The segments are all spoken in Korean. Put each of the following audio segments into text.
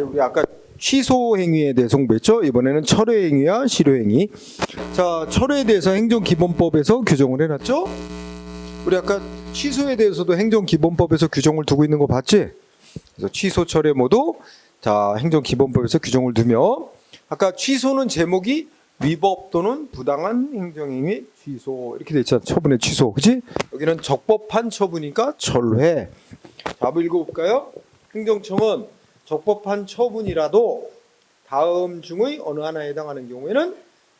우리 아까 취소 행위에 대해서 공부했죠. 이번에는 철회 행위와 실효 행위. 자, 철회에 대해서 행정기본법에서 규정을 해놨죠. 우리 아까 취소에 대해서도 행정기본법에서 규정을 두고 있는 거 봤지? 그래서 취소, 철회 모두 자 행정기본법에서 규정을 두며, 아까 취소는 제목이 위법 또는 부당한 행정행위 취소 이렇게 돼 있잖아. 처분의 취소, 그렇지? 여기는 적법한 처분이니까 철회. 답을 읽어볼까요? 행정청은 적법한 처분이라도 다음 중의 어느 하나에 해당하는 경우에는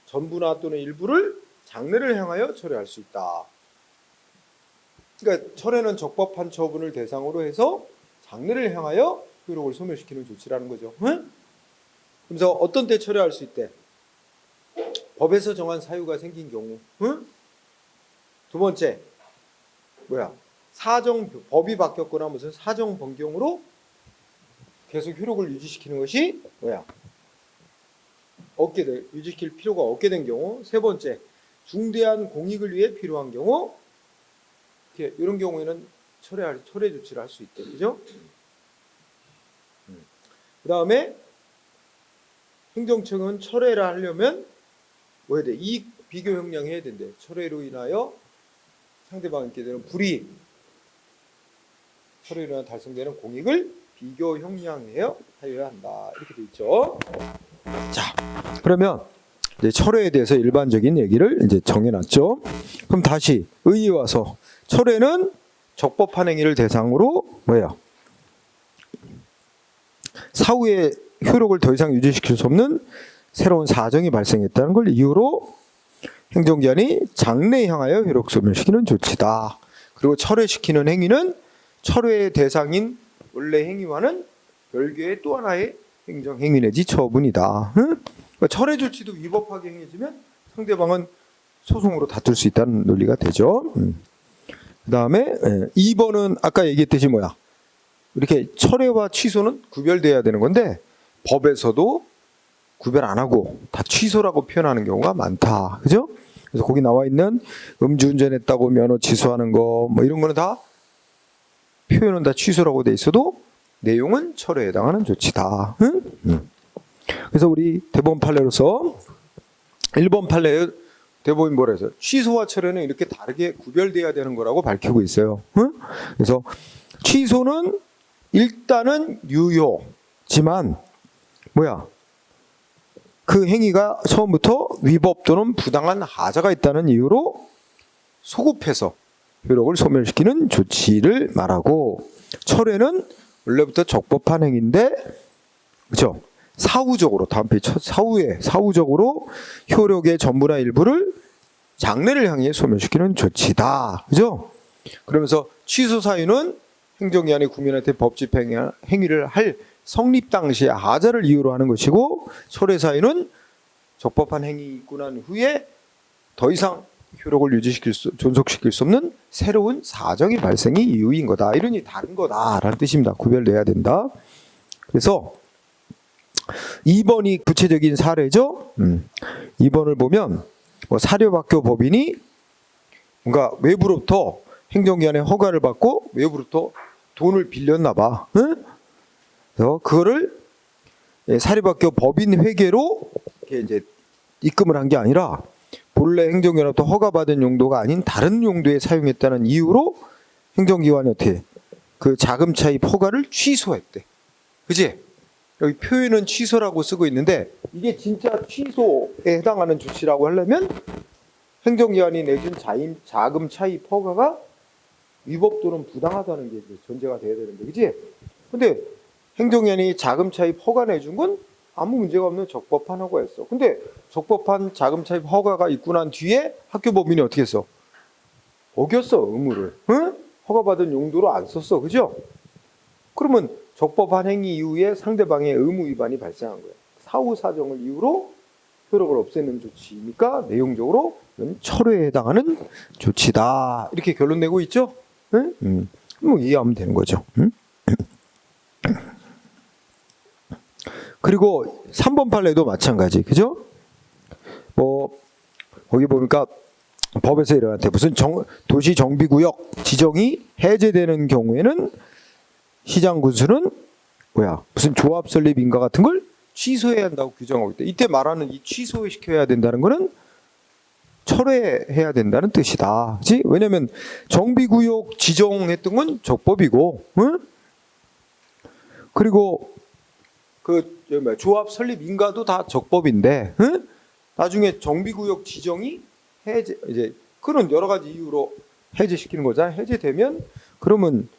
전부나 또는 일부를 장래를 향하여 철회할 수 있다. 그러니까 철회는 적법한 처분을 대상으로 해서 장래를 향하여 효력을 소멸시키는 조치라는 거죠. 응? 그래서 어떤 때 철회할 수 있대? 법에서 정한 사유가 생긴 경우. 응? 두 번째 뭐야? 법이 바뀌었거나 무슨 사정 변경으로 계속 효력을 유지시키는 것이 뭐야? 유지시킬 필요가 없게 된 경우. 세 번째, 중대한 공익을 위해 필요한 경우. 이런 경우에는 철회 조치를 할 수 있대. 그죠? 그 다음에 행정청은 철회를 하려면 뭐 해야 돼? 이익 비교 형량해야 된대. 철회로 인하여 상대방에게 되는 불이익, 철회로 인하여 달성되는 공익을 비교 형량하여야 한다. 이렇게 돼 있죠. 자, 그러면 이제 철회에 대해서 일반적인 얘기를 이제 정해놨죠. 그럼 다시 의의에 와서 철회는 적법한 행위를 대상으로 뭐예요? 사후에 효력을 더 이상 유지시킬 수 없는 새로운 사정이 발생했다는 걸 이유로 행정기관이 장래에 향하여 효력 소멸시키는 조치다. 그리고 철회시키는 행위는 철회의 대상인 원래 행위와는 별개의 또 하나의 행정행위 내지 처분이다. 응? 그러니까 철회 조치도 위법하게 행해지면 상대방은 소송으로 다툴 수 있다는 논리가 되죠. 그 다음에 2번은 아까 얘기했듯이 뭐야? 이렇게 철회와 취소는 구별돼야 되는 건데 법에서도 구별 안 하고 다 취소라고 표현하는 경우가 많다. 그죠? 그래서 거기 나와 있는 음주운전했다고 면허 취소하는 거 뭐 이런 거는 다 표현은 다 취소라고 돼 있어도 내용은 철회에 해당하는 조치다. 응? 그래서 우리 대법원 판례로서 1번 판례 대법원이 뭐라 해서 취소와 철회는 이렇게 다르게 구별돼야 되는 거라고 밝히고 있어요. 응? 그래서 취소는 일단은 유효지만 뭐야? 그 행위가 처음부터 위법 또는 부당한 하자가 있다는 이유로 소급해서 효력을 소멸시키는 조치를 말하고, 철회는 원래부터 적법한 행위인데 그렇죠? 사후적으로 다음 페이지 사후적으로 효력의 전부나 일부를 장래를 향해 소멸시키는 조치다. 그죠? 그러면서 취소 사유는 행정기관이 국민한테 법집 행위를 할 성립 당시의 하자를 이유로 하는 것이고, 철회 사유는 적법한 행위 있고 난 후에 더 이상 효력을 존속시킬 수 없는 새로운 사정이 발생이 이유인 거다. 이러니 다른 거다라는 뜻입니다. 구별돼야 된다. 그래서 2번이 구체적인 사례죠. 2번을 보면 사립학교 법인이 뭔가 외부로부터 행정기관의 허가를 받고 외부로부터 돈을 빌렸나 봐. 응? 그래서 그거를 사립학교 법인 회계로 이제 입금을 한 게 아니라 본래 행정기관으로부터 허가받은 용도가 아닌 다른 용도에 사용했다는 이유로 행정기관이 어떻게 그 자금 차입 허가를 취소했대. 그지? 여기 표현은 취소라고 쓰고 있는데 이게 진짜 취소에 해당하는 조치라고 하려면 행정기관이 내준 자금 차입 허가가 위법 또는 부당하다는 게 전제가 돼야 되는데, 그지? 근데 행정기관이 자금 차입 허가 내준 건 아무 문제가 없는 적법한 허가였어. 근데 적법한 자금 차입 허가가 있고 난 뒤에 학교 법인이 어떻게 했어? 어겼어, 의무를. 응? 허가받은 용도로 안 썼어. 그죠? 그러면 적법한 행위 이후에 상대방의 의무 위반이 발생한 거야. 사후 사정을 이유로 효력을 없애는 조치니까 내용적으로 이건 철회에 해당하는 조치다. 이렇게 결론 내고 있죠? 응? 뭐 이해하면 되는 거죠. 응? 그리고 3번 판례도 마찬가지. 그죠? 거기 보니까 법에서 이러한테 무슨 도시 정비구역 지정이 해제되는 경우에는 시장 군수는 무슨 조합 설립 인가 같은 걸 취소해야 한다고 규정하고 있다. 이때 말하는 이 취소시켜야 된다는 거는 철회해야 된다는 뜻이다. 그치? 왜냐면 정비구역 지정했던 건 적법이고, 응? 그리고 조합 설립 인가도 다 적법인데, 응? 나중에 정비구역 지정이 이제 그런 여러 가지 이유로 해제시키는 거잖아요. 해제되면 그러면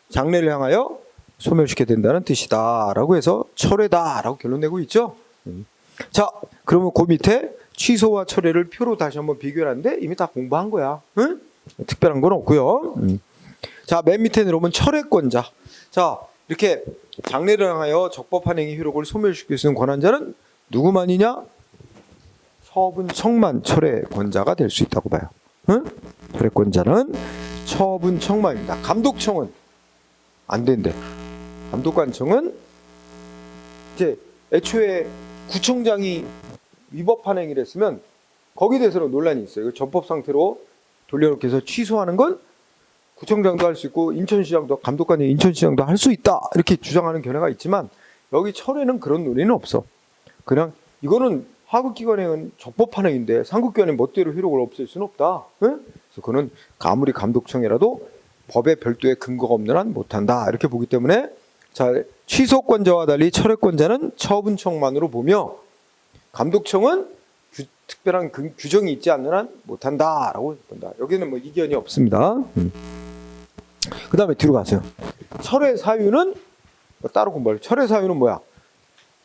장래를 향하여 소멸시켜야 된다는 뜻이다라고 해서 철회다라고 결론 내고 있죠. 자, 그러면 그 밑에 취소와 철회를 표로 다시 한번 비교하는데 이미 다 공부한 거야. 응? 특별한 건 없고요. 자, 맨 밑에 내려오면 철회권자. 자, 이렇게 장래를 향하여 적법한 행위 효력을 소멸시킬 수 있는 권한자는 누구만이냐? 처분 청만 철회권자가 될 수 있다고 봐요. 응? 철회권자는 처분 청만입니다. 감독청은 안 된대. 감독관청은 이제 애초에 구청장이 위법한 행위를 했으면 거기에 대해서는 논란이 있어요. 전법 상태로 돌려놓기 해서 취소하는 건 구청장도 할 수 있고 인천시장도 감독관이 인천시장도 할 수 있다 이렇게 주장하는 견해가 있지만 여기 철회는 그런 논의는 없어. 그냥 이거는 하급기관행은 적법한 행위인데 상급기관이 멋대로 효력을 없앨 수는 없다. 네? 그래서 그는 아무리 감독청이라도 법에 별도의 근거가 없는 한 못한다 이렇게 보기 때문에 자, 취소권자와 달리 철회권자는 처분청만으로 보며 감독청은 특별한 규정이 있지 않는 한 못한다라고 본다. 여기는 뭐 이견이 없습니다. 그 다음에 뒤로 가세요. 철회 사유는 따로 공부할. 철회 사유는 뭐야?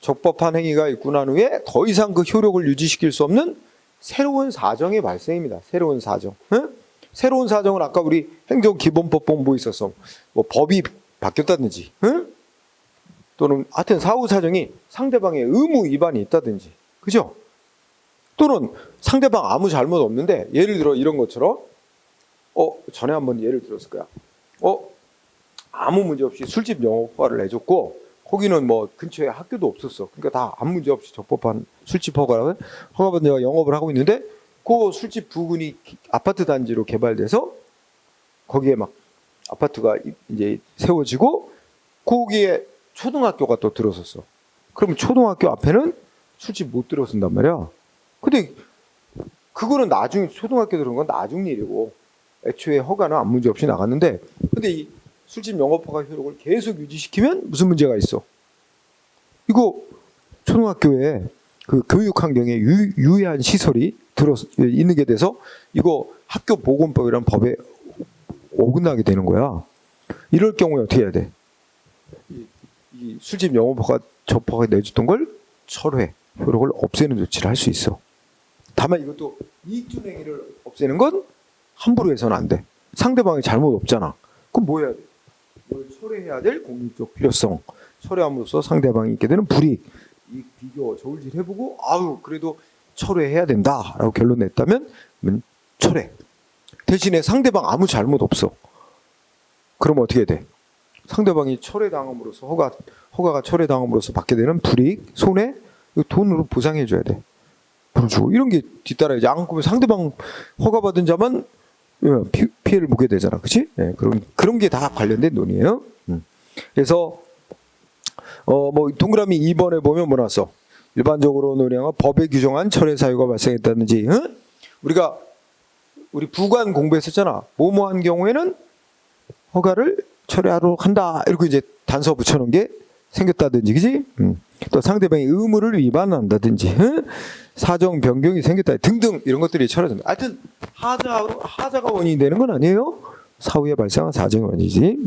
적법한 행위가 있고 난 후에 더 이상 그 효력을 유지시킬 수 없는 새로운 사정의 발생입니다. 새로운 사정. 응? 새로운 사정은 아까 우리 행정기본법 보면 뭐 있었어? 뭐 법이 바뀌었다든지, 응? 또는 하여튼 사후 사정이 상대방의 의무 위반이 있다든지, 그죠? 또는 상대방 아무 잘못 없는데 예를 들어 이런 것처럼 전에 한번 예를 들었을 거야. 아무 문제 없이 술집 영업허가를 내줬고 거기는 뭐 근처에 학교도 없었어. 그러니까 다 아무 문제 없이 적법한 술집 허가받은 데가 영업을 하고 있는데 그 술집 부근이 아파트 단지로 개발돼서 거기에 막 아파트가 이제 세워지고 거기에 초등학교가 또 들어섰어. 그러면 초등학교 앞에는 술집 못 들어선단 말이야. 근데 그거는 나중에 초등학교 들어온 건 나중 일이고 애초에 허가는 아무 문제 없이 나갔는데 근데 이 술집 영업허가 효력을 계속 유지시키면 무슨 문제가 있어? 이거 초등학교에 그 교육 환경에 유해한 시설이 있는 게 돼서 이거 학교보건법이라는 법에 어긋나게 되는 거야. 이럴 경우에 어떻게 해야 돼? 이 술집 영업허가 접허가 내줬던 걸 철회 효력을 없애는 조치를 할 수 있어. 다만 이것도 이익준 행위를 없애는 건 함부로 해서는 안 돼. 상대방이 잘못 없잖아. 그럼 뭐 해야 돼? 이걸 철회해야 될 공익적 필요성. 철회함으로써 상대방이 있게 되는 불이익, 이 비교 저울질 해보고 그래도 철회해야 된다라고 결론 냈다면 철회. 대신에 상대방 아무 잘못 없어. 그럼 어떻게 돼? 상대방이 철회당함으로써 허가가 철회당함으로써 받게 되는 불이익, 손해, 돈으로 보상해 줘야 돼. 주고 이런 게 뒤따라야지. 안 그러면 상대방 허가받은 자만 피해를 보게 되잖아, 그렇지? 네, 그런 게 다 관련된 논의예요. 그래서 뭐 동그라미 2번에 보면 뭐 나왔어? 일반적으로 논의한 법에 규정한 철회 사유가 발생했다든지, 응? 우리 부관 공부했었잖아. 뭐뭐한 경우에는 허가를 철회하러 한다. 이렇게 이제 단서 붙여놓은 게 생겼다든지, 그지? 또 상대방의 의무를 위반한다든지, 응? 사정 변경이 생겼다 등등 이런 것들이 철회된다. 하여튼 하자가 원인이 되는 건 아니에요. 사후에 발생한 사정이 원인이지.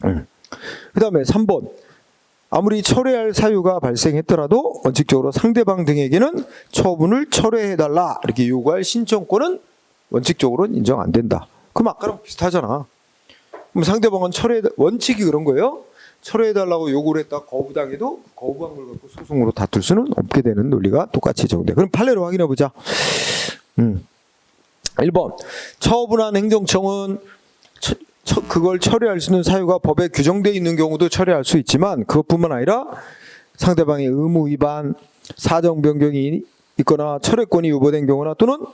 그 다음에 3번. 아무리 철회할 사유가 발생했더라도 원칙적으로 상대방 등에게는 처분을 철회해달라 이렇게 요구할 신청권은 원칙적으로는 인정 안 된다. 그럼 아까랑 비슷하잖아. 그럼 상대방은 원칙이 그런 거예요. 철회해달라고 요구를 했다 거부당해도 거부한 걸 갖고 소송으로 다툴 수는 없게 되는 논리가 똑같이 적용돼. 그럼 판례로 확인해 보자. 1번. 처분한 행정청은 그걸 처리할 수 있는 사유가 법에 규정되어 있는 경우도 처리할 수 있지만 그것뿐만 아니라 상대방의 의무 위반, 사정 변경이 있거나 철회권이 유보된 경우나 또는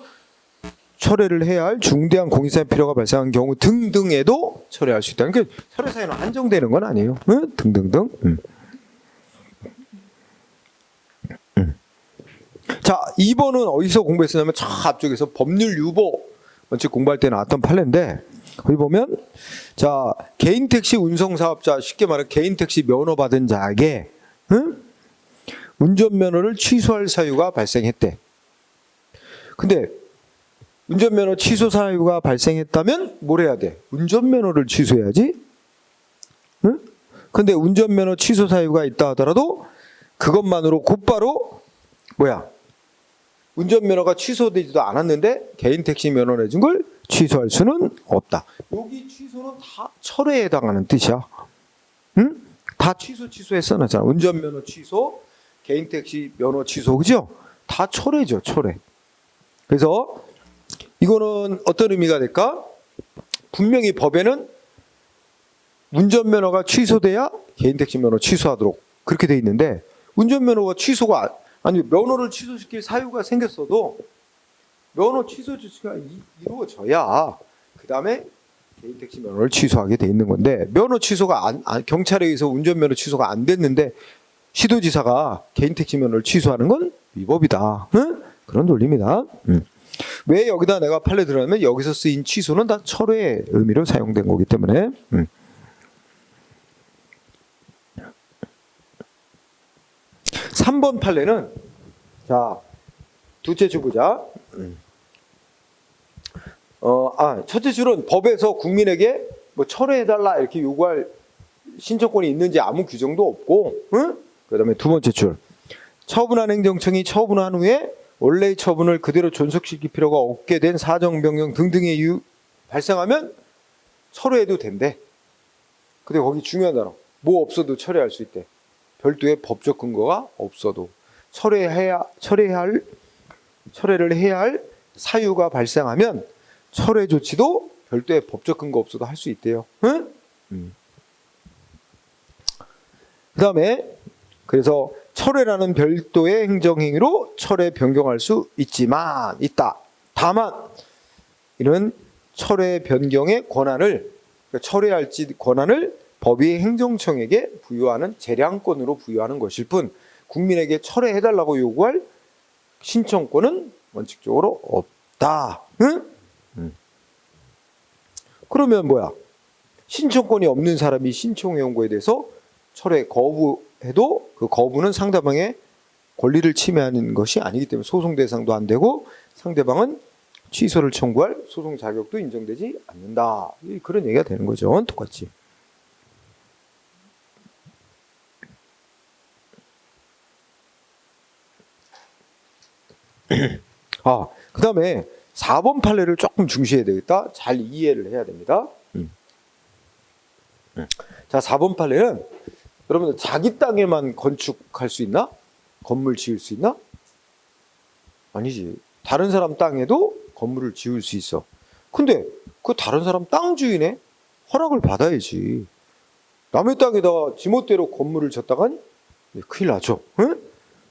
철회를 해야 할 중대한 공익사회 필요가 발생한 경우 등등에도 철회할 수 있다. 그러니까 철회 사유는 한정되는 건 아니에요. 응? 등등등. 자, 2번은 어디서 공부했었냐면 저 앞쪽에서 법률 유보 원칙 공부할 때 나왔던 판례인데, 거기 보면 자, 개인 택시 운송 사업자, 쉽게 말해 개인 택시 면허 받은 자에게 운전면허를 취소할 사유가 발생했대. 근데 운전면허 취소 사유가 발생했다면 뭘 해야 돼? 운전면허를 취소해야지. 응? 근데 운전면허 취소 사유가 있다 하더라도 그것만으로 곧바로 뭐야? 운전면허가 취소되지도 않았는데 개인 택시 면허 내준 걸 취소할 수는 없다. 여기 취소는 다 철회에 해당하는 뜻이야. 응? 다 취소에 써놨잖아. 운전면허 취소, 개인 택시 면허 취소, 그죠? 다 철회죠, 철회. 그래서 이거는 어떤 의미가 될까? 분명히 법에는 운전면허가 취소돼야 개인 택시 면허 취소하도록 그렇게 돼 있는데, 운전면허가 취소가 아니 면허를 취소시킬 사유가 생겼어도 면허 취소 조치가 이루어져야 그 다음에 개인 택시 면허를 취소하게 돼 있는 건데, 면허 취소가 경찰에 의해서 운전면허 취소가 안 됐는데 시도지사가 개인 택시 면허를 취소하는 건 위법이다. 응? 그런 논리입니다. 왜 여기다 내가 판례 들어가면 여기서 쓰인 취소는 다 철회의 의미로 사용된 거기 때문에. 3번 판례는 자, 두째 줄 보자. 첫째 줄은 법에서 국민에게 뭐 철회해달라 이렇게 요구할 신청권이 있는지 아무 규정도 없고, 그다음에 두 번째 줄, 처분한 행정청이 처분한 후에 원래의 처분을 그대로 존속시킬 필요가 없게 된 사정 변경 등등의 이유 발생하면 철회해도 된대. 근데 거기 중요한 단어, 뭐 없어도 철회할 수 있대. 별도의 법적 근거가 없어도 철회를 해야 할 사유가 발생하면 철회 조치도 별도의 법적 근거 없어도 할 수 있대요. 응? 그 다음에 그래서 철회라는 별도의 행정행위로 철회 변경할 수 있다. 다만 이는 철회 변경의 권한을, 그러니까 철회할지 권한을 법이 행정청에게 부여하는 재량권으로 부여하는 것일 뿐 국민에게 철회해달라고 요구할 신청권은 원칙적으로 없다. 응? 그러면 뭐야? 신청권이 없는 사람이 신청해온 거에 대해서 철회 거부해도 그 거부는 상대방의 권리를 침해하는 것이 아니기 때문에 소송 대상도 안 되고 상대방은 취소를 청구할 소송 자격도 인정되지 않는다. 그런 얘기가 되는 거죠. 똑같이. 그 다음에 4번 판례를 조금 중시해야 되겠다. 잘 이해를 해야 됩니다. 자, 4번 판례는 여러분들 자기 땅에만 건축할 수 있나? 건물 지을 수 있나? 아니지. 다른 사람 땅에도 건물을 지을 수 있어. 근데 그 다른 사람 땅 주인의 허락을 받아야지. 남의 땅에다가 지멋대로 건물을 짓다간 큰일 나죠. 응?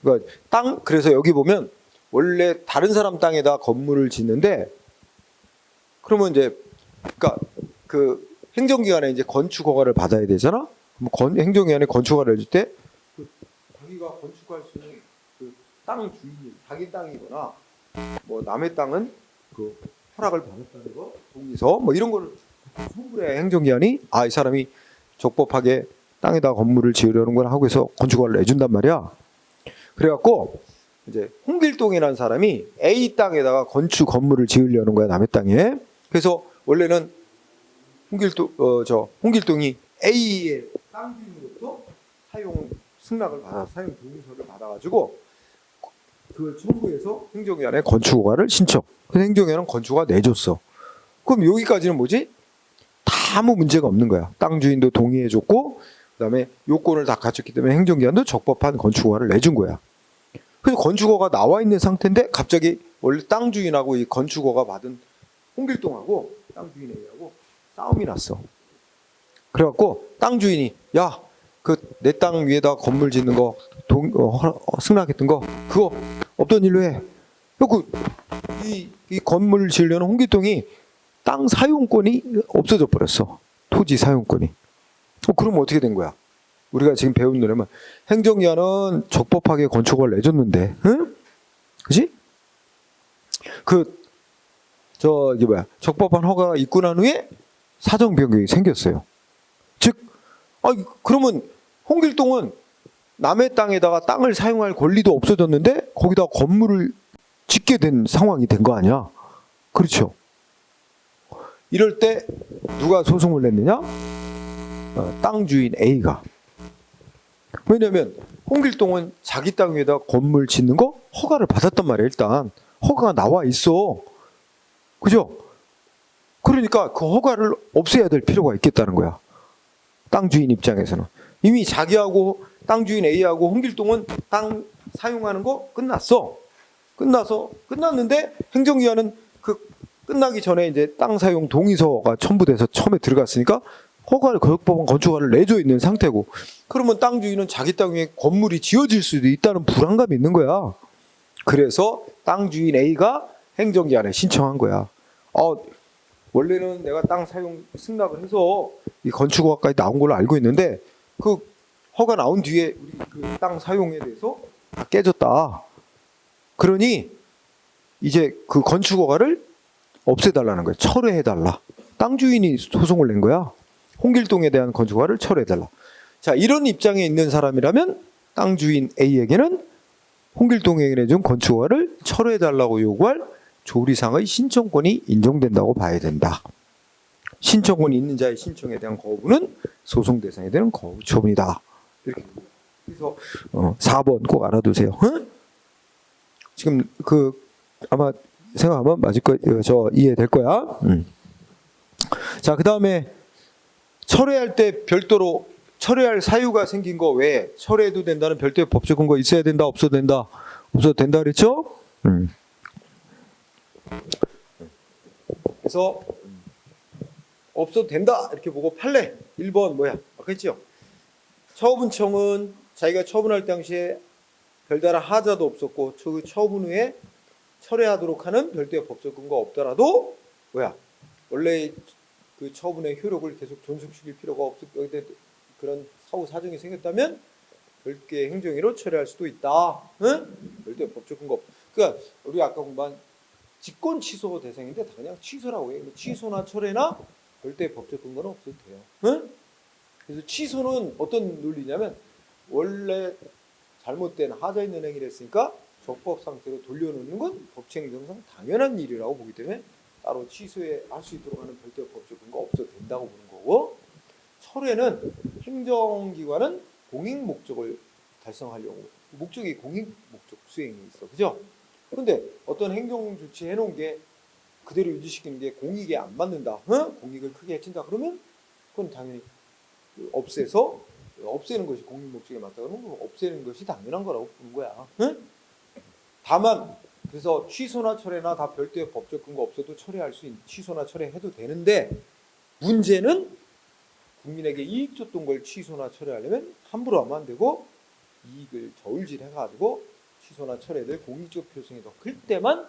그러니까 그래서 여기 보면 원래 다른 사람 땅에다 건물을 짓는데, 그러면 이제 그러니까 그 행정기관에 이제 건축 허가를 받아야 되잖아. 행정기관에 건축 허가를 해줄 때 자기가 건축할 수 있는 그 땅 주인이 자기 땅이거나 뭐 남의 땅은 그 허락을 받았다는 거, 동의서 뭐 이런 거를 송부해 행정기관이 이 사람이 적법하게 땅에다 건물을 지으려는 걸 하고 해서 건축 허가를 내준단 말이야. 그래갖고 이제 홍길동이라는 사람이 A 땅에다가 건축 건물을 지으려는 거야, 남의 땅에. 그래서 원래는 홍길동이 A의 땅 주인으로부터 사용 승낙을 받아, 사용 동의서를 받아가지고 그걸 청구해서 행정위원회 건축 허가를 신청. 그래서 행정위원회는 건축 허가 내줬어. 그럼 여기까지는 뭐지? 다 아무 문제가 없는 거야. 땅 주인도 동의해줬고, 그다음에 요건을 다 갖췄기 때문에 행정기관도 적법한 건축 허가를 내준 거야. 그래서 건축허가 나와 있는 상태인데 갑자기 원래 땅 주인하고 이 건축허가 받은 홍길동하고 땅 주인 A하고 싸움이 났어. 그래갖고 땅 주인이 그 내 땅 위에다 건물 짓는 거 승낙했던 거 그거 없던 일로 해. 그 이 건물을 지으려는 홍길동이 땅 사용권이 없어져 버렸어. 토지 사용권이. 그럼 어떻게 된 거야? 우리가 지금 배운 노래만 행정기한은 적법하게 건축허가를 내줬는데, 응? 그지? 적법한 허가가 있고 난 후에 사정 변경이 생겼어요. 즉, 그러면 홍길동은 남의 땅에다가 땅을 사용할 권리도 없어졌는데 거기다 건물을 짓게 된 상황이 된 거 아니야? 그렇죠. 이럴 때 누가 소송을 냈느냐? 땅 주인 A가. 왜냐면 홍길동은 자기 땅 위에다 건물 짓는 거 허가를 받았단 말이야. 일단 허가가 나와 있어. 그죠? 그러니까 그 허가를 없애야 될 필요가 있겠다는 거야. 땅 주인 입장에서는. 이미 자기하고 땅 주인 A하고 홍길동은 땅 사용하는 거 끝났는데 행정기관은 그 끝나기 전에 이제 땅 사용 동의서가 첨부돼서 처음에 들어갔으니까 허가를 적법한 건축허가를 내줘 있는 상태고, 그러면 땅 주인은 자기 땅 위에 건물이 지어질 수도 있다는 불안감이 있는 거야. 그래서 땅 주인 A가 행정기관에 신청한 거야. 원래는 내가 땅 사용 승낙을 해서 이 건축허가까지 나온 걸로 알고 있는데 그 허가 나온 뒤에 우리 그 땅 사용에 대해서 다 깨졌다. 그러니 이제 그 건축허가를 없애달라는 거야. 철회해달라. 땅 주인이 소송을 낸 거야. 홍길동에 대한 건축허가를 철회해달라. 자, 이런 입장에 있는 사람이라면 땅 주인 A에게는 홍길동에게 내준 건축허가를 철회해달라고 요구할 조리상의 신청권이 인정된다고 봐야 된다. 신청권이 있는 자의 신청에 대한 거부는 소송 대상에 대한 거부 처분이다. 이렇게. 그래서 4번 꼭 알아두세요. 응? 지금 아마 생각하면 맞을 거, 이해될 거야. 자, 그 다음에 철회할 때 별도로 철회할 사유가 생긴 거 외에 철회해도 된다는 별도의 법적 근거 있어야 된다, 없어도 된다, 없어도 된다 그랬죠? 그래서 없어도 된다 이렇게 보고 판례 1번 뭐야? 아까 했죠? 처분청은 자기가 처분할 당시에 별다른 하자도 없었고 그 처분 후에 철회하도록 하는 별도의 법적 근거 없더라도 뭐야? 원래 그 처분의 효력을 계속 존속시킬 필요가 없을 때 그런 사후 사정이 생겼다면 별개의 행정위로 철회할 수도 있다. 응? 별도의 법적 근거 없. 그러니까 우리 아까 공부한 직권 취소 대상인데 다 그냥 취소라고 해요. 취소나 철회나 별도의 법적 근거는 없어도 돼요. 응? 그래서 취소는 어떤 논리냐면 원래 잘못된 하자 있는 행위를 했으니까 적법 상태로 돌려놓는 건 법치행정상 당연한 일이라고 보기 때문에 따로 취소할 수 있도록 하는 별도의 법적 근거 없어도 된다고 보는 거고, 철회는 행정기관은 공익 목적을 달성하려고 목적이 공익 목적 수행이 있어. 그죠? 근데 어떤 행정 조치 해놓은 게 그대로 유지시키는 게 공익에 안 맞는다. 공익을 크게 해친다. 그러면 그건 당연히 없애는 것이 공익 목적에 맞다. 그러면 없애는 것이 당연한 거라고 보는 거야. 다만 그래서 취소나 철회나 다 별도의 법적 근거 없어도 철회할 수 있는, 취소나 철회해도 되는데 문제는 국민에게 이익 줬던 걸 취소나 철회하려면 함부로 하면 안 되고 이익을 저울질해가지고 취소나 철회될 공익적 필요성이 더 클 때만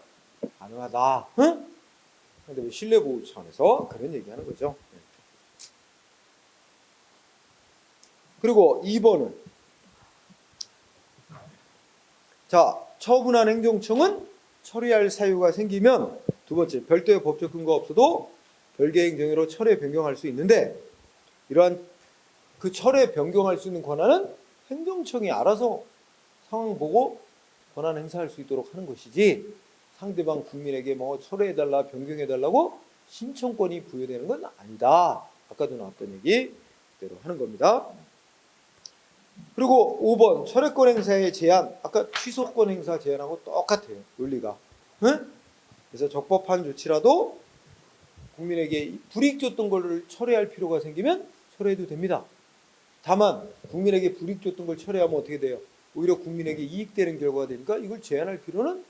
가능하다. 그런데 신뢰보호 차원에서 그런 얘기하는 거죠. 그리고 2번은 자, 처분한 행정청은 처리할 사유가 생기면 두 번째 별도의 법적 근거 없어도 별개 행정위로 철회 변경할 수 있는데 이러한 그 철회 변경할 수 있는 권한은 행정청이 알아서 상황 보고 권한 행사할 수 있도록 하는 것이지 상대방 국민에게 뭐 철회해달라 변경해달라고 신청권이 부여되는 건 아니다. 아까도 나왔던 얘기 그대로 하는 겁니다. 그리고 5번 철회권 행사의 제한, 아까 취소권 행사 제한하고 똑같아요. 논리가. 그래서 적법한 조치라도 국민에게 불이익 줬던 걸 철회할 필요가 생기면 철회해도 됩니다. 다만 국민에게 불이익 줬던 걸 철회하면 어떻게 돼요? 오히려 국민에게 이익되는 결과가 되니까 이걸 제한할 필요는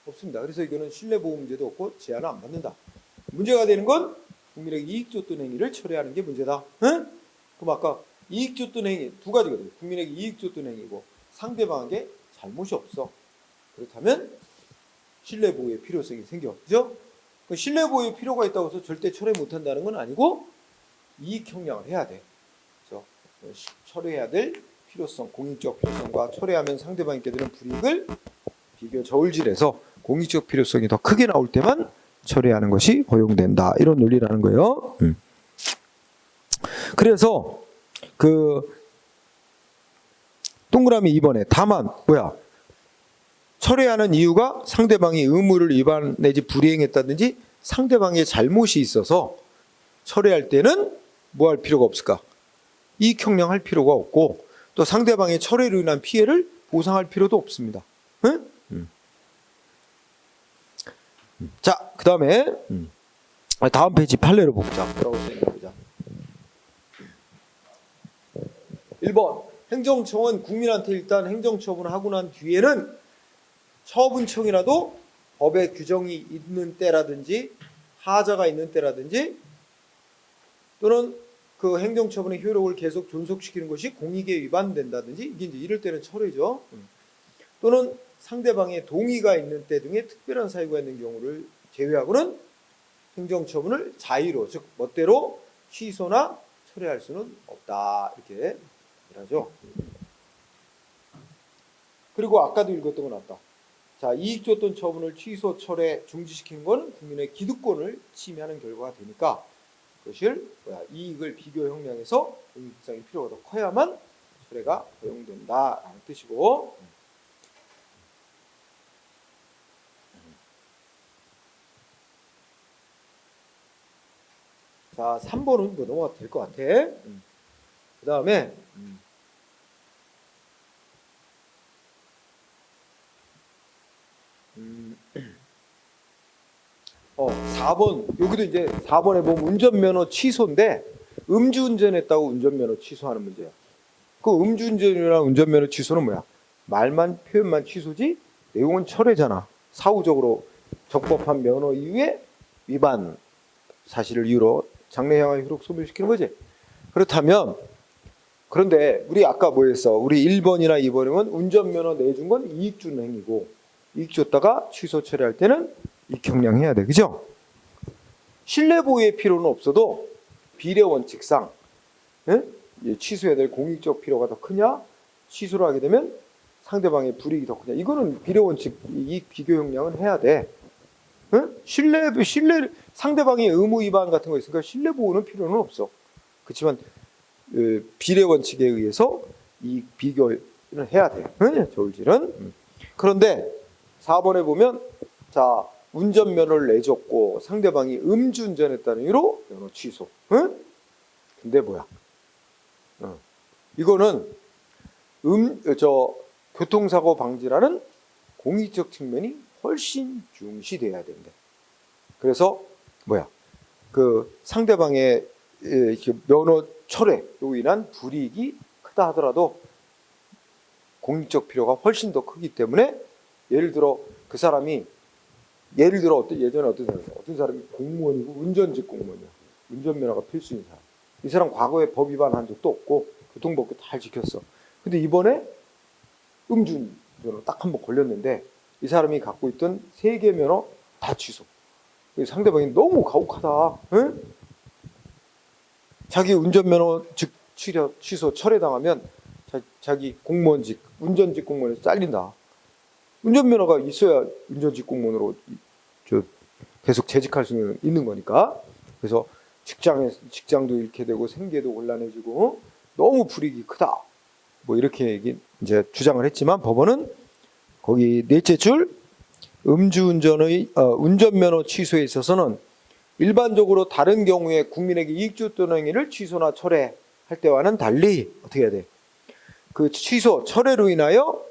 없습니다. 그래서 이거는 신뢰보호 문제도 없고 제한을 안 받는다. 문제가 되는 건 국민에게 이익 줬던 행위를 철회하는 게 문제다. 그럼 아까 이익 줬던 행위 두 가지거든요. 국민에게 이익 줬던 행위고 상대방에게 잘못이 없어. 그렇다면 신뢰 보호의 필요성이 생겨. 그죠? 그 신뢰 보호의 필요가 있다고 해서 절대 철회 못 한다는 건 아니고 이익 형량을 해야 돼. 그래서 철회해야 될 필요성, 공익적 필요성과 철회하면 상대방이 있게 되는 불이익을 비교 저울질해서 공익적 필요성이 더 크게 나올 때만 철회하는 것이 허용된다. 이런 논리라는 거예요. 그래서 그 동그라미 2번에 다만 뭐야? 철회하는 이유가 상대방이 의무를 위반 내지 불이행했다든지 상대방의 잘못이 있어서 철회할 때는 뭐 할 필요가 없을까? 이익 형량할 필요가 없고 또 상대방의 철회로 인한 피해를 보상할 필요도 없습니다. 응? 자, 그 다음에 다음 페이지 판례를 보자. 뭐라고 써있나 보자. 1번 행정청은 국민한테 일단 행정처분을 하고 난 뒤에는 처분청이라도 법에 규정이 있는 때라든지 하자가 있는 때라든지 또는 그 행정처분의 효력을 계속 존속시키는 것이 공익에 위반된다든지 이게 이제 이럴 때는 철회죠. 또는 상대방의 동의가 있는 때 등의 특별한 사유가 있는 경우를 제외하고는 행정처분을 자의로 즉 멋대로 취소나 철회할 수는 없다 이렇게 하죠. 그리고 아까도 읽었던 건 아까 자 이익 줬던 처분을 취소, 철회, 중지시키는 건 국민의 기득권을 침해하는 결과가 되니까 그것을 이익을 비교 형량에서 공익성이 필요가 더 커야만 철회가 허용된다라는 뜻이고 자 3번은 뭐 넘어가도 될 것 같아. 그 다음에 4번 여기도 이제 4번에 보면 운전면허 취소인데 음주운전했다고 운전면허 취소하는 문제야. 그 음주운전이랑 운전면허 취소는 뭐야? 말만 표현만 취소지 내용은 철회잖아. 사후적으로 적법한 면허 이후에 위반 사실을 이유로 장래형의 효력 소멸시키는 거지. 그렇다면 그런데 우리 아까 뭐 했어? 우리 1번이나 2번이면 운전면허 내준 건 이익 주는 행위고 이익 줬다가 취소 처리할 때는 이익형량 해야 돼. 그죠? 신뢰보호의 필요는 없어도 비례 원칙상 취소해야 될 공익적 필요가 더 크냐? 취소를 하게 되면 상대방의 불이익이 더 크냐? 이거는 비례 원칙 이익 비교 형량은 해야 돼. 신뢰 상대방의 의무 위반 같은 거 있으니까 신뢰 보호는 필요는 없어. 그렇지만 비례 원칙에 의해서 이 비교를 해야 돼. 저울질은. 그런데 4번에 보면 자 운전면허를 내줬고 상대방이 음주운전했다는 이유로 면허 취소. 근데 뭐야? 이거는 교통사고 방지라는 공익적 측면이 훨씬 중시돼야 된대. 그래서 뭐야? 그 상대방의 면허 철회로 인한 불이익이 크다 하더라도 공익적 필요가 훨씬 더 크기 때문에 예를 들어 그 사람이 예전에 어떤 사람이 공무원이고 운전직 공무원이야. 운전면허가 필수인 사람. 이 사람 과거에 법 위반한 적도 없고 교통법규 잘 지켰어. 근데 이번에 음주운전으로 딱 한 번 걸렸는데 이 사람이 갖고 있던 3개 면허 다 취소. 상대방이 너무 가혹하다. 응? 자기 운전면허 취소 철회당하면 자기 공무원직 운전직 공무원에서 잘린다. 운전면허가 있어야 운전직 공무원으로 계속 재직할 수 있는 거니까. 그래서 직장도 잃게 되고 생계도 곤란해지고 너무 불이익이 크다. 뭐 이렇게 이제 주장을 했지만 법원은 거기 넷째 줄 음주운전의 운전면허 취소에 있어서는 일반적으로 다른 경우에 국민에게 이익 줬던 행위를 취소나 철회할 때와는 달리 어떻게 해야 돼? 그 취소, 철회로 인하여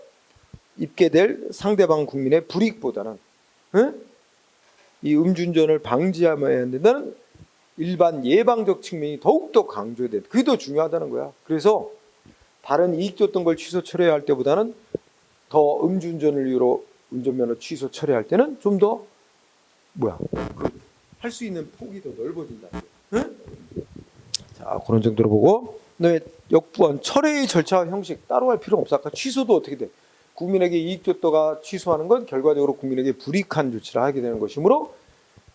입게 될 상대방 국민의 불이익보다는 이 음주운전을 방지해야 된다는 일반 예방적 측면이 더욱더 강조돼야 돼. 그게 더 중요하다는 거야. 그래서 다른 이익 줬던 걸 취소 철회할 때보다는 더 음주운전을 이유로 운전면허 취소 철회할 때는 좀 더 할 수 있는 폭이 더 넓어진다. 자, 그런 정도로 보고 그다음에 역부원 철회의 절차와 형식 따로 할 필요가 없어. 아까 취소도 어떻게 돼? 국민에게 이익 줬다가 취소하는 건 결과적으로 국민에게 불이익한 조치를 하게 되는 것이므로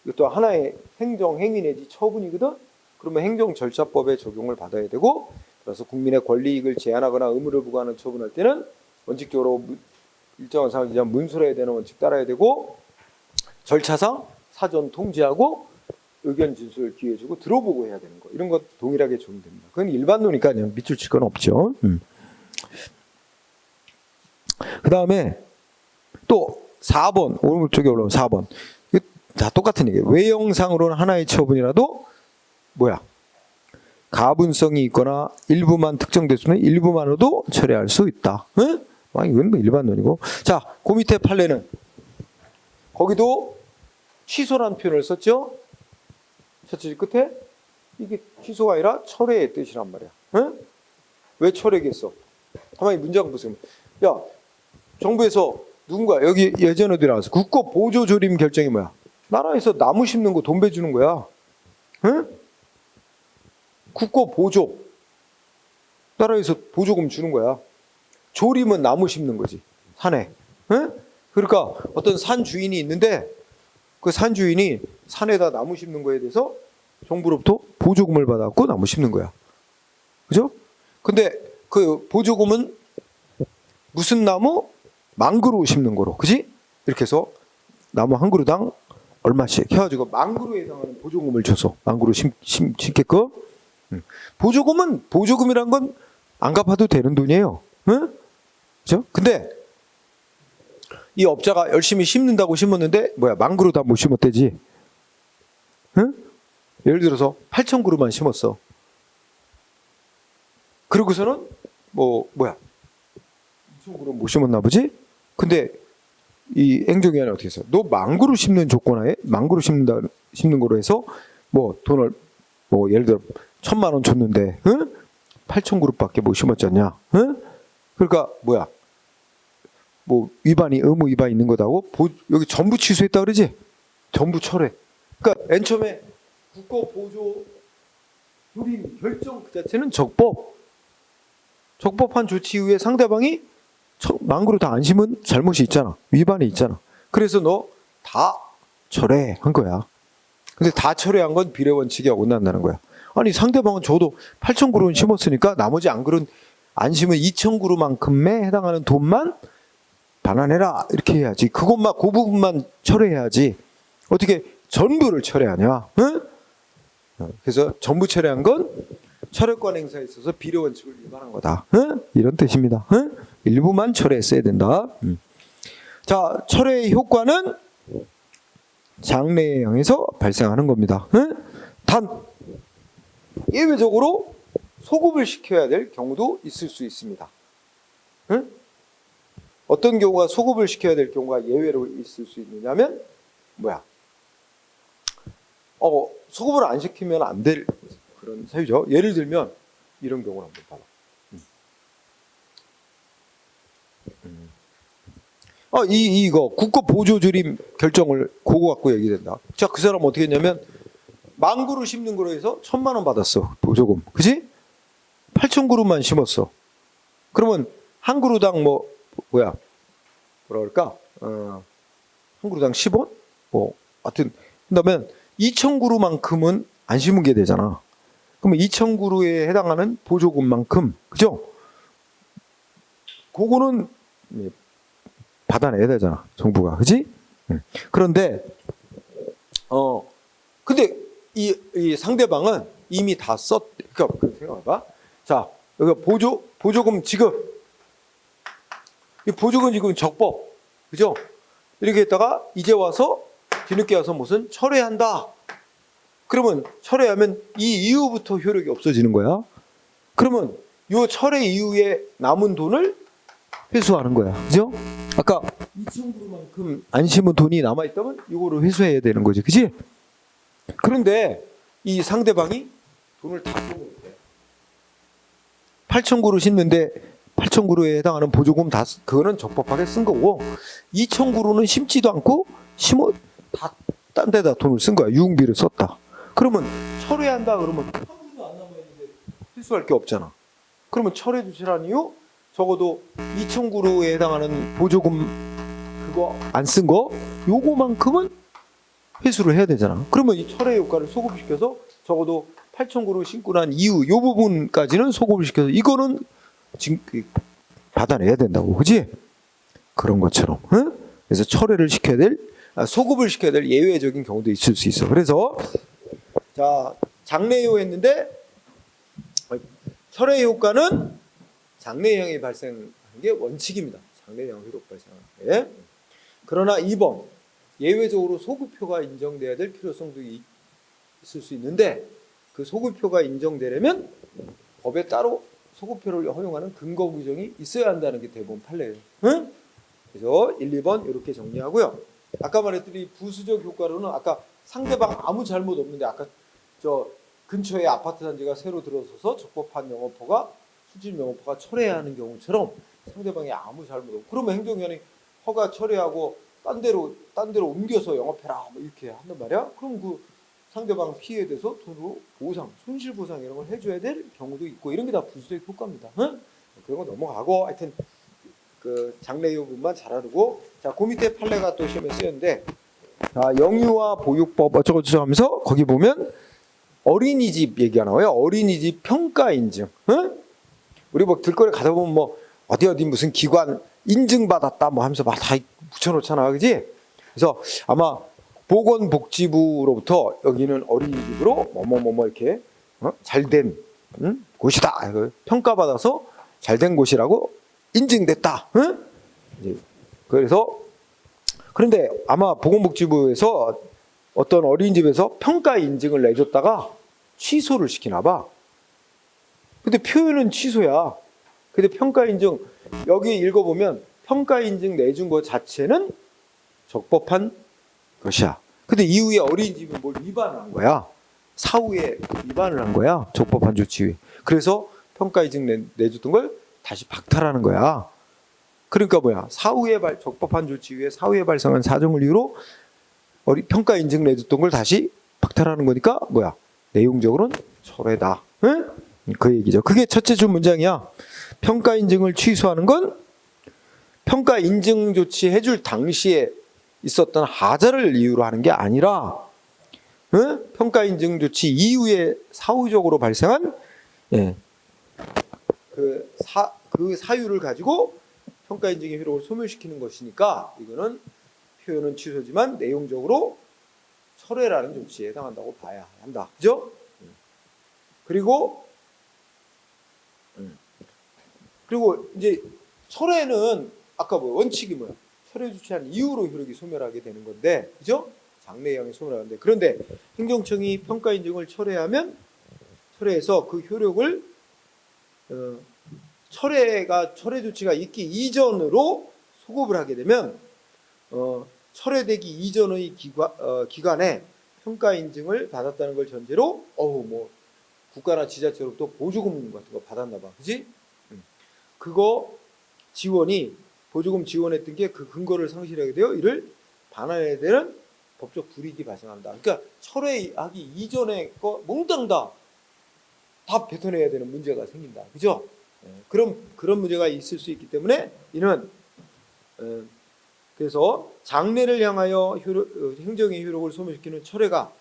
이것도 하나의 행정 행위 내지 처분이거든. 그러면 행정절차법에 적용을 받아야 되고, 그래서 국민의 권리이익을 제한하거나 의무를 부과하는 처분할 때는 원칙적으로 일정한 상황 이상 문서해야 되는 원칙 따라야 되고, 절차상 사전 통지하고 의견 진술 기회 주고 들어보고 해야 되는 거, 이런 것 동일하게 적용됩니다. 그건 일반론이니까 그냥 밑줄 칠 건 없죠. 그 다음에 또 4번, 오른쪽에 올라온 4번. 다 똑같은 얘기예요. 외형상으로는 하나의 처분이라도 뭐야? 가분성이 있거나 일부만 특정됐으면 일부만으로도 처리할 수 있다. 응? 이건 뭐 일반론이고. 자, 그 밑에 판례는 거기도 취소라는 표현을 썼죠? 쳤지 끝에? 이게 취소가 아니라 철회의 뜻이란 말이야. 응? 왜 철회겠어? 가만히 문장 보세요. 야, 정부에서 누군가 여기 예전에도 나와서 국고 보조 조림 결정이 뭐야? 나라에서 나무 심는 거 돈 배주는 거야. 응? 국고 보조. 나라에서 보조금 주는 거야. 조림은 나무 심는 거지. 산에. 응? 그러니까 어떤 산 주인이 있는데 그 산 주인이 산에다 나무 심는 거에 대해서 정부로부터 보조금을 받아갖고 나무 심는 거야. 그죠? 근데 그 보조금은 무슨 나무? 망그루 심는 거로. 그지? 이렇게 해서 나무 한 그루당 얼마씩 해가지고 망그루에 해당하는 보조금을 줘서 망그루 심게끔. 보조금은 보조금이란 건 안 갚아도 되는 돈이에요. 응? 그죠? 근데 이 업자가 열심히 심는다고 심었는데 뭐야? 망그루 다 못 심었대지. 응? 예를 들어서 8,000그루만 심었어. 그러고서는 뭐야? 2,000그루 못 심었나 보지? 근데 이 행정위원회 어떻게 했어? 너 망그루 심는 조건하에 망그루 심는 거로 해서 뭐 돈을 뭐 예를 들어 1,000만 원 줬는데, 응? 8,000그루밖에 못 심었지 않냐? 응? 그러니까 뭐야? 뭐 위반이 의무 위반이 있는 거다고 여기 전부 취소했다 그러지? 전부 철회. 그러니까 맨 처음에 국고 보조 조림 결정 그 자체는 적법한 조치 이후에 상대방이 망그루 다 안 심은 잘못이 있잖아. 위반이 있잖아. 그래서 너 다 철회한 거야. 근데 다 철회한 건 비례 원칙에 어긋난다는 거야. 아니 상대방은 저도 8,000그루는 심었으니까 나머지 안 심은 2,000그루만큼에 해당하는 돈만 반환해라 이렇게 해야지. 그 부분만 철회해야지. 어떻게 전부를 철회하냐? 응? 그래서 전부 철회한 건 철회권 행사에 있어서 비례 원칙을 위반한 거다. 응? 이런 뜻입니다. 응? 일부만 철회했어야 된다. 자, 철회의 효과는 장래에 의해서 발생하는 겁니다. 응? 단 예외적으로 소급을 시켜야 될 경우도 있을 수 있습니다. 응? 어떤 경우가 소급을 시켜야 될 경우가 예외로 있을 수 있느냐면 뭐야? 소급을 안 시키면 안 될 그런 사유죠. 예를 들면 이런 경우를 한번 봐봐. 이거 국고 보조 조림 결정을 그거 갖고 얘기된다. 자, 그 사람 어떻게 했냐면 망그루 심는 거로 해서 1,000만 원 받았어. 보조금. 그지? 8,000그루만 심었어. 그러면 한 그루당 뭐라 그럴까? 한 그루당 10원? 하여튼 그러면 2,000그루만큼은 안 심은 게 되잖아. 그러면 2,000그루에 해당하는 보조금만큼, 그죠? 그거는 받아내야 되잖아, 정부가. 그지? 그런데 근데 이 상대방은 이미 다 그러니까 생각해봐. 자, 여기 보조금 지급. 이 보조금 지금 적법. 그죠? 이렇게 했다가 이제 와서 뒤늦게 와서 무슨 철회한다. 그러면 철회하면 이 이후부터 효력이 없어지는 거야. 그러면 요 철회 이후에 남은 돈을 회수하는 거야. 그죠? 아까 2,000그루만큼 안 심은 돈이 남아있다면 이거를 회수해야 되는 거지. 그지? 그런데 이 상대방이 돈을 다 쏘고 8,000그루 심는데 8,000그루에 해당하는 보조금 그거는 적법하게 쓴 거고 2,000그루는 심지도 않고 다 딴 데다 돈을 쓴 거야. 유흥비를 썼다. 그러면 철회한다 그러면 한 푼도 안 남아있는데 회수할 게 없잖아. 그러면 철회 조치를 한 이후 적어도 2,000그루에 해당하는 보조금 그거 안 쓴 거 요거만큼은 회수를 해야 되잖아. 그러면 이 철회 효과를 소급시켜서 적어도 8,000그루 신고 난 이후 요 부분까지는 소급을 시켜서 이거는 지금 받아내야 된다고, 그지? 그런 것처럼. 응? 그래서 철회를 시켜야 될, 소급을 시켜야 될 예외적인 경우도 있을 수 있어. 그래서 자, 장래효 했는데 철회 효과는 장래형이 발생하는 게 원칙입니다. 장래형 효력 발생하는 게. 그러나 2번 예외적으로 소급효가 인정돼야 될 필요성도 있을 수 있는데 그 소급효가 인정되려면 법에 따로 소급효를 허용하는 근거 규정이 있어야 한다는 게 대법원 판례예요. 응? 그래서 1, 2번 이렇게 정리하고요. 아까 말했더니 부수적 효과로는 아까 상대방 아무 잘못 없는데 아까 저 근처에 아파트 단지가 새로 들어서서 적법한 영업허가 수집 영업허가 철회해야 하는 경우처럼 상대방이 아무 잘못 없고 그러면 행정위원회 허가 철회하고 딴 데로 옮겨서 영업해라 뭐 이렇게 한단 말이야. 그럼 그 상대방 피해에 대해서 돈으로 보상, 손실 보상 이런 걸 해줘야 될 경우도 있고 이런 게 다 부수적 효과입니다. 응? 그런 거 넘어가고 하여튼 그 장래효 부분만 잘 알고 자, 그 밑에 판례가 또 시험에 쓰였는데 영유아 보육법 어쩌고저쩌고 하면서 거기 보면 어린이집 얘기가 나와요. 어린이집 평가 인증. 응? 우리 뭐 길거리 가다 보면 뭐 어디 무슨 기관 인증받았다 뭐 하면서 막 다 붙여놓잖아, 그지? 그래서 아마 보건복지부로부터 여기는 어린이집으로 뭐뭐뭐 이렇게 잘된 곳이다. 평가받아서 잘된 곳이라고 인증됐다. 응? 이제 그래서 그런데 아마 보건복지부에서 어떤 어린이집에서 평가 인증을 내줬다가 취소를 시키나 봐. 근데 표현은 취소야. 근데 평가 인증 여기 읽어보면 평가 인증 내준 것 자체는 적법한 것이야. 근데 이후에 어린이집은 뭘 위반한 거야. 사후에 위반을 한 거야. 적법한 조치 후에. 그래서 평가 인증 내줬던 걸 다시 박탈하는 거야. 그러니까 뭐야. 사후에 적법한 조치 후에 사후에 발생한 사정을 이유로 평가 인증 내줬던 걸 다시 박탈하는 거니까 뭐야. 내용적으로는 철회다. 응? 그 얘기죠. 그게 첫째 줄 문장이야. 평가 인증을 취소하는 건 평가 인증 조치 해줄 당시에 있었던 하자를 이유로 하는 게 아니라 응? 평가 인증 조치 이후에 사후적으로 발생한 그 사유를 가지고 평가 인증의 효력을 소멸시키는 것이니까 이거는 표현은 취소지만 내용적으로 철회라는 조치에 해당한다고 봐야 한다. 그죠? 그리고 이제 철회는 아까 뭐 원칙이 뭐야? 철회 조치한 이후로 효력이 소멸하게 되는 건데, 그죠? 장래형이 소멸하는데 그런데 행정청이 평가 인증을 철회해서 그 효력을 철회 조치가 있기 이전으로 소급을 하게 되면 철회되기 이전의 기간에 평가 인증을 받았다는 걸 전제로 뭐 국가나 지자체로부터 보조금 같은 거 받았나 봐, 그지? 그거 보조금 지원했던 게 그 근거를 상실하게 되어 이를 반환해야 되는 법적 불이익이 발생한다. 그러니까 철회하기 이전에 거 몽땅 다 뱉어내야 되는 문제가 생긴다, 그죠? 그런 문제가 있을 수 있기 때문에 이는 그래서 장래를 향하여 행정의 효력을 소멸시키는 철회가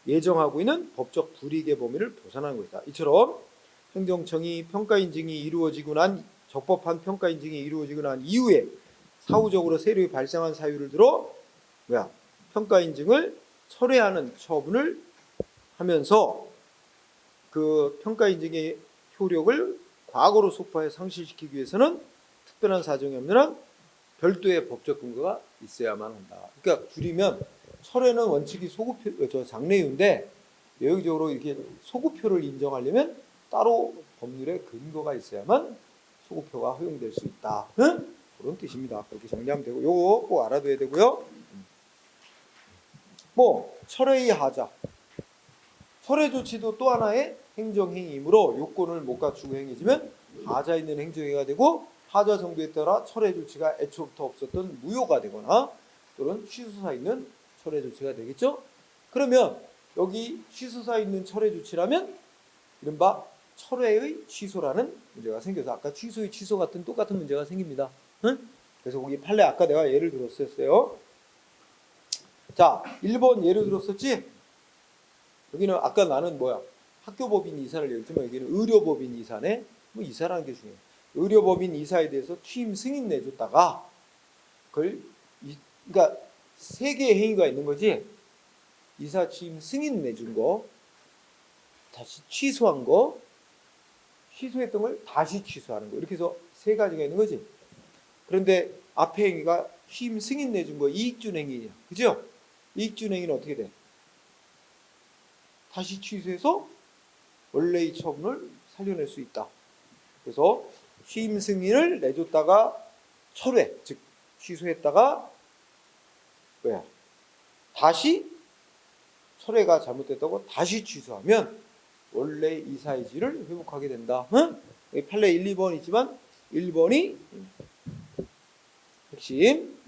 예정하고 있는 법적 불이익의 범위를 벗어나는 것이다. 이처럼 행정청이 평가 인증이 이루어지고 난 적법한 평가 인증이 이루어지고 난 이후에 사후적으로 세력이 발생한 사유를 들어 평가 인증을 철회하는 처분을 하면서 그 평가 인증의 효력을 과거로 속파해 상실시키기 위해서는 특별한 사정이 없는 한 별도의 법적 근거가 있어야만 한다. 그러니까 줄이면 철회는 원칙이 장래유인데 내용적으로 이렇게 소급효를 인정하려면 따로 법률에 근거가 있어야만 소급효가 허용될 수 있다. 응? 그런 뜻입니다. 그렇게 정리하면 되고 요거 꼭 알아둬야 되고요. 뭐 철회의 하자. 철회 조치도 또 하나의 행정행위이므로 요건을 못 갖추고 행해지면 하자 있는 행정행위가 되고 하자 정도에 따라 철회 조치가 애초부터 없었던 무효가 되거나 또는 취소사 있는 철회 조치가 되겠죠. 그러면 여기 취소사 있는 철회 조치라면 이른바 철회의 취소라는 문제가 생겨서 아까 취소의 취소 같은 똑같은 문제가 생깁니다. 응? 그래서 거기 판례 아까 내가 예를 들었었어요. 자, 1번 예를 들었었지? 여기는 아까 나는 뭐야? 학교법인 이사를 얘기했지만 여기는 의료법인 이사네. 뭐 이사라는 게 중요해. 의료법인 이사에 대해서 취임 승인 내줬다가 그걸 그러니까 세 개의 행위가 있는 거지. 이사 취임 승인 내준 거, 다시 취소한 거, 취소했던 걸 다시 취소하는 거. 이렇게 해서 세 가지가 있는 거지. 그런데 앞에 행위가 취임 승인 내준 거 이익준 행위냐. 그죠? 이익준 행위는 어떻게 돼? 다시 취소해서 원래의 처분을 살려낼 수 있다. 그래서 취임 승인을 내줬다가 철회, 즉 취소했다가 뭐야? 다시 철회가 잘못됐다고 다시 취소하면 원래 이사의 지를 회복하게 된다. 응? 여기 판례 1, 2번 있지만 1번이 핵심.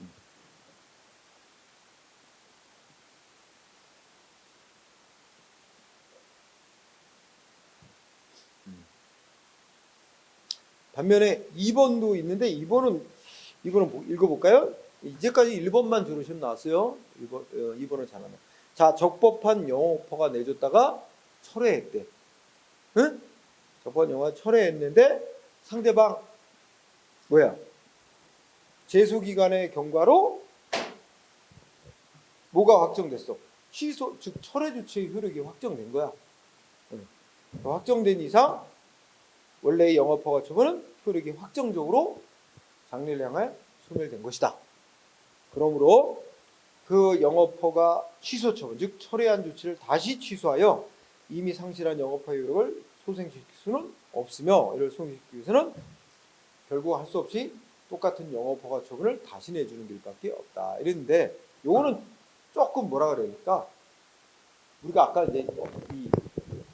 반면에 2번도 있는데 2번은 읽어볼까요? 이제까지 1번만 주로 시험 나왔어요. 2번은 잘 안 나와요. 자, 적법한 영업허가 내줬다가 철회했대. 응? 적법한 영화 철회했는데 상대방 뭐야? 제소기간의 경과로 뭐가 확정됐어? 취소, 즉 철회 조치의 효력이 확정된 거야. 확정된 이상 원래의 영업허가 처분은 효력이 확정적으로 장래를 향하여 소멸된 것이다. 그러므로 그 영업허가 취소 처분, 즉 철회한 조치를 다시 취소하여 이미 상실한 영업허의 효력을 소생시킬 수는 없으며 이를 소생시키기 위해서는 결국 할 수 없이 똑같은 영업허가 처분을 다시 내주는 길밖에 없다. 이랬는데 요거는 조금 뭐라 그러니까 우리가 아까 이제 이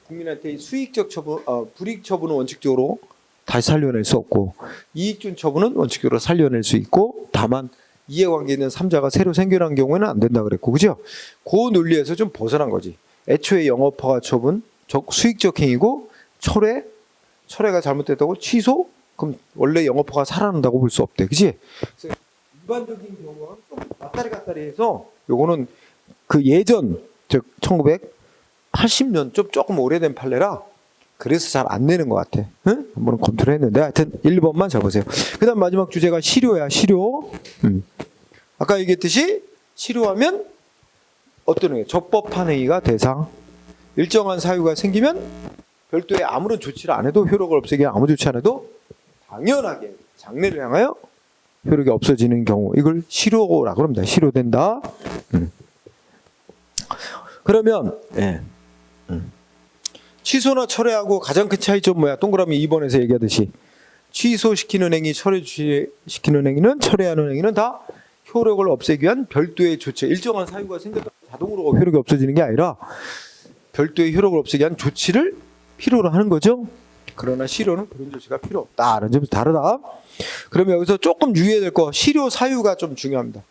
국민한테 수익적 처분, 불이익 처분은 원칙적으로 다시 살려낼 수 없고 이익준 처분은 원칙적으로 살려낼 수 있고 다만 이해관계 있는 3자가 새로 생겨난 경우에는 안 된다 그랬고 그죠? 그 논리에서 좀 벗어난 거지. 애초에 영업허가 처분, 수익적 행위고 철회가 잘못됐다고 취소? 그럼 원래 영업허가 살아난다고 볼 수 없대. 그지? 그래서 일반적인 경우와 좀 왔다리 갔다리 해서 요거는 그 예전 즉 1980년 좀 조금 오래된 판례라 그래서 잘 안 내는 것 같아. 응? 한번 검토를 했는데 하여튼 1번만 잡으세요. 그 다음 마지막 주제가 실효야. 실효. 아까 얘기했듯이 실효하면 어떤 행위? 적법한 행위가 대상. 일정한 사유가 생기면 별도의 아무런 조치를 안 해도 효력을 없애기 아무 조치 안 해도 당연하게 장래를 향하여 효력이 없어지는 경우 이걸 실효라고 합니다. 실효된다. 그러면 취소나 철회하고 가장 큰 차이점 뭐야? 동그라미 2번에서 얘기하듯이 취소시키는 행위, 철회시키는 행위는 철회하는 행위는 다 효력을 없애기 위한 별도의 조치. 일정한 사유가 생겨서 자동으로 효력이 없어지는 게 아니라 별도의 효력을 없애기 위한 조치를 필요로 하는 거죠. 그러나 실효는 그런 조치가 필요 없다라는 점에서 다르다. 그러면 여기서 조금 유의해야 될 거 실효 사유가 좀 중요합니다.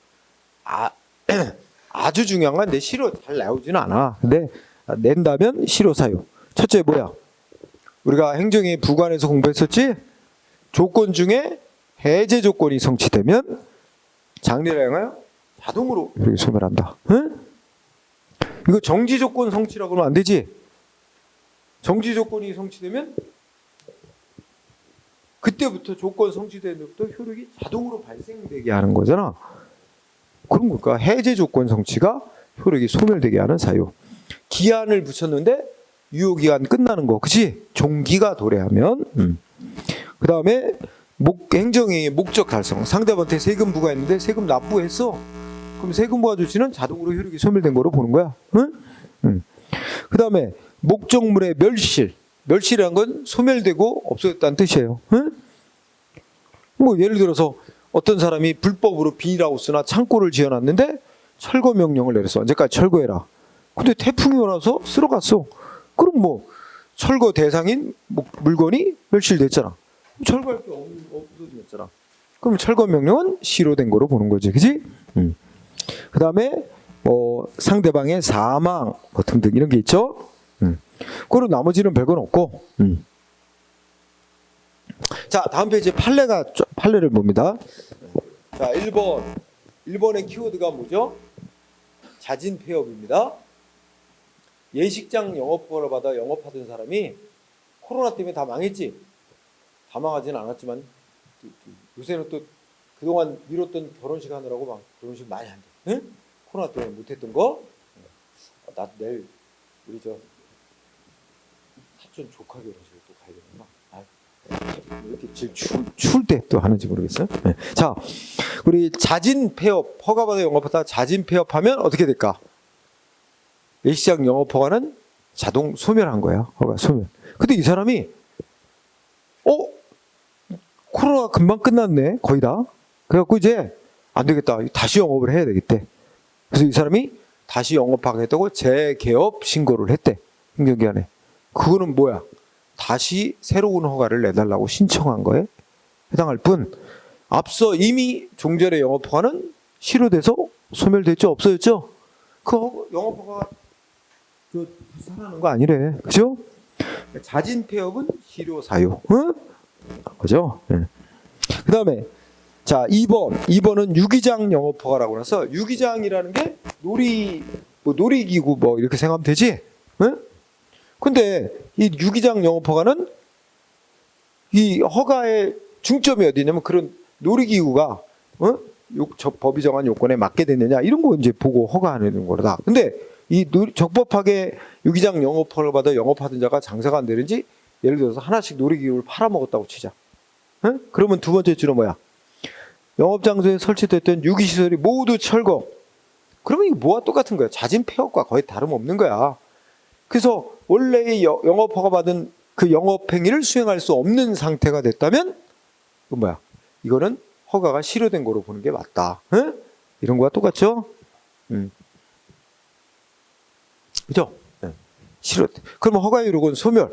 아주 중요한 건 내 실효 잘 나오지는 않아. 근데 낸다면 실효 사유. 첫째 뭐야? 우리가 행정의 부관에서 공부했었지? 조건 중에 해제 조건이 성취되면 장래를 향하여 자동으로 이렇게 소멸한다. 응? 이거 정지 조건 성취라고 하면 안 되지? 정지 조건이 성취되면 그때부터 조건 성취된 데부터 효력이 자동으로 발생되게 하는 거잖아. 그런 걸까? 해제 조건 성취가 효력이 소멸되게 하는 사유. 기한을 붙였는데 유효기간 끝나는 거, 그치? 종기가 도래하면. 그 다음에 행정행위의 목적 달성. 상대방한테 세금 부과했는데 세금 납부했어. 그럼 세금 부과 조치는 자동으로 효력이 소멸된 거로 보는 거야. 응? 그 다음에 목적물의 멸실. 멸실이란 건 소멸되고 없어졌다는 뜻이에요. 응? 뭐 예를 들어서 어떤 사람이 불법으로 비닐하우스나 창고를 지어놨는데 철거 명령을 내렸어. 언제까지 철거해라. 근데 태풍이 와서 쓸어갔어. 그럼 뭐 철거 대상인 물건이 멸실됐잖아. 철거할 게 없어졌잖아. 그럼 철거 명령은 실효된 거로 보는 거지, 그지? 그 다음에 뭐 상대방의 사망 뭐 등등 이런 게 있죠. 그리고 나머지는 별건 없고. 자, 다음 페이지 판례를 봅니다. 자, 1번의 키워드가 뭐죠? 자진 폐업입니다. 예식장 영업허가를 받아 영업하던 사람이 코로나 때문에 다 망했지. 다 망하지는 않았지만 요새는 또 그동안 미뤘던 결혼식 하느라고 막 결혼식 많이 한대. 응? 코로나 때문에 못했던 거. 나 내일 우리 저 사촌 조카 결혼식을 또 가야 되나? 왜 이렇게 제일 추울 때 또 하는지 모르겠어요. 네. 자, 우리 자진 폐업 허가받아 영업하다 자진 폐업하면 어떻게 될까? 예식장 영업 허가는 자동 소멸한 거야. 허가 소멸. 근데 이 사람이 코로나 금방 끝났네. 거의 다. 그래갖고 이제 안 되겠다. 다시 영업을 해야 되겠대. 그래서 이 사람이 다시 영업하겠다고 재개업 신고를 했대. 행정기관에. 그거는 뭐야? 다시 새로운 허가를 내달라고 신청한 거에 해당할 뿐, 앞서 이미 종전의 영업 허가는 실효돼서 소멸됐죠? 없어졌죠? 그 영업 허가가 불사하는 거 아니래. 그죠? 자진 폐업은 실효 사유. 응? 그죠? 네. 그 다음에 자 2번은 유기장 영업 허가라고 해서, 유기장이라는 게 놀이기구 뭐 이렇게 생각하면 되지? 응? 근데 이 유기장 영업 허가는 이 허가의 중점이 어디냐면 그런 놀이기구가 법이 정한 요건에 맞게 됐느냐 이런 거 이제 보고 허가하는 거다. 근데 이 적법하게 유기장 영업 허가를 받아 영업하던 자가 장사가 안 되는지, 예를 들어서 하나씩 놀이기구를 팔아먹었다고 치자. 응? 그러면 두 번째 줄은 뭐야? 영업장소에 설치됐던 유기시설이 모두 철거. 그러면 이거 뭐와 똑같은 거야? 자진 폐업과 거의 다름없는 거야. 그래서 원래의 영업허가 받은 그 영업행위를 수행할 수 없는 상태가 됐다면 그건 뭐야? 이거는 허가가 실효된 거로 보는 게 맞다. 응? 이런 거와 똑같죠? 그죠? 네. 실효. 그러면 허가 요력은 소멸.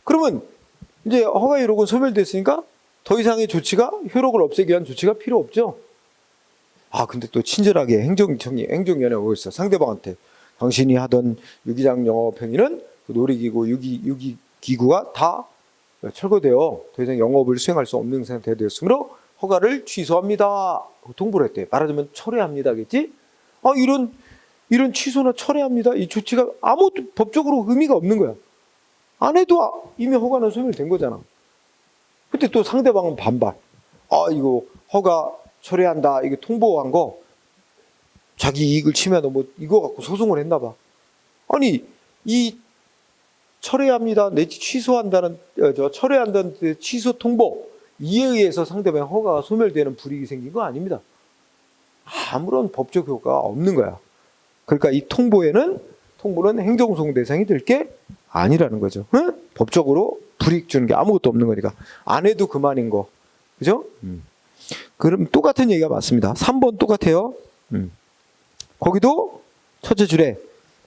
그러면 이제 허가 요력은 소멸됐으니까 더 이상의 조치가, 효력을 없애기 위한 조치가 필요 없죠? 근데 또 친절하게 행정위원회가 오고 있어. 상대방한테. 당신이 하던 유기장 영업행위는 그 놀이기구, 유기기구가 다 철거되어 더 이상 영업을 수행할 수 없는 상태가 되었으므로 허가를 취소합니다. 통보를 했대. 말하자면 철회합니다겠지? 이런 취소나 철회합니다. 이 조치가 아무것도 법적으로 의미가 없는 거야. 안 해도 이미 허가는 소멸된 거잖아. 근데 또 상대방은 반발. 이거 허가 철회한다. 이게 통보한 거 자기 이익을 침해하다 뭐 이거 갖고 소송을 했나 봐. 아니 이 철회합니다 내지 취소한다는 철회한다는 취소 통보 이에 의해서 상대방의 허가가 소멸되는 불이익이 생긴 거 아닙니다. 아무런 법적 효과가 없는 거야. 그러니까 이 통보는 행정소송 대상이 될 게 아니라는 거죠. 응? 법적으로 불이익 주는 게 아무것도 없는 거니까 안 해도 그만인 거. 그죠? 그럼 똑같은 얘기가 맞습니다. 3번 똑같아요. 거기도 첫째 줄에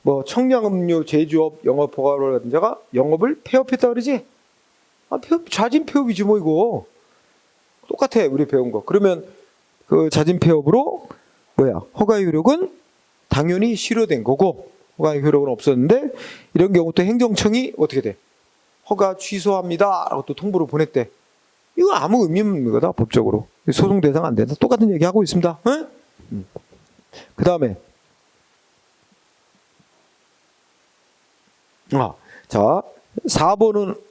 뭐 청량음료 제조업 영업 허가를 받은 자가 영업을 폐업했다 그러지? 자진 폐업이지 뭐 이거. 똑같아 우리 배운 거. 그러면 그 자진 폐업으로 뭐야? 허가 효력은 당연히 실효된 거고 허가 효력은 없었는데, 이런 경우 또 행정청이 어떻게 돼? 허가 취소합니다 라고 또 통보를 보냈대. 이거 아무 의미 없는 거다 법적으로. 소송 대상 안 된다. 똑같은 얘기 하고 있습니다. 응? 그 다음에 자 4번은